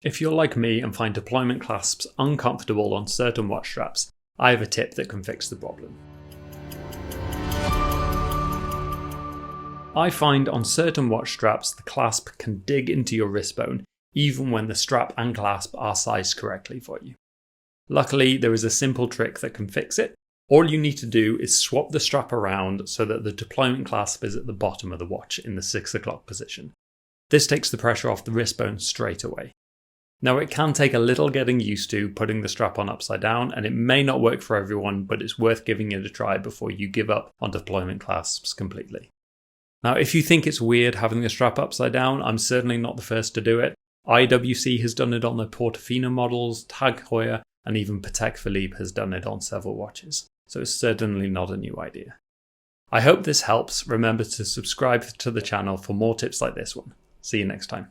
If you're like me and find deployment clasps uncomfortable on certain watch straps, I have a tip that can fix the problem. I find on certain watch straps the clasp can dig into your wristbone even when the strap and clasp are sized correctly for you. Luckily, there is a simple trick that can fix it. All you need to do is swap the strap around so that the deployment clasp is at the bottom of the watch in the 6 o'clock position. This takes the pressure off the wristbone straight away. Now, it can take a little getting used to putting the strap on upside down, and it may not work for everyone, but it's worth giving it a try before you give up on deployment clasps completely. Now, if you think it's weird having the strap upside down, I'm certainly not the first to do it. IWC has done it on the Portofino models, Tag Heuer, and even Patek Philippe has done it on several watches, so it's certainly not a new idea. I hope this helps. Remember to subscribe to the channel for more tips like this one. See you next time.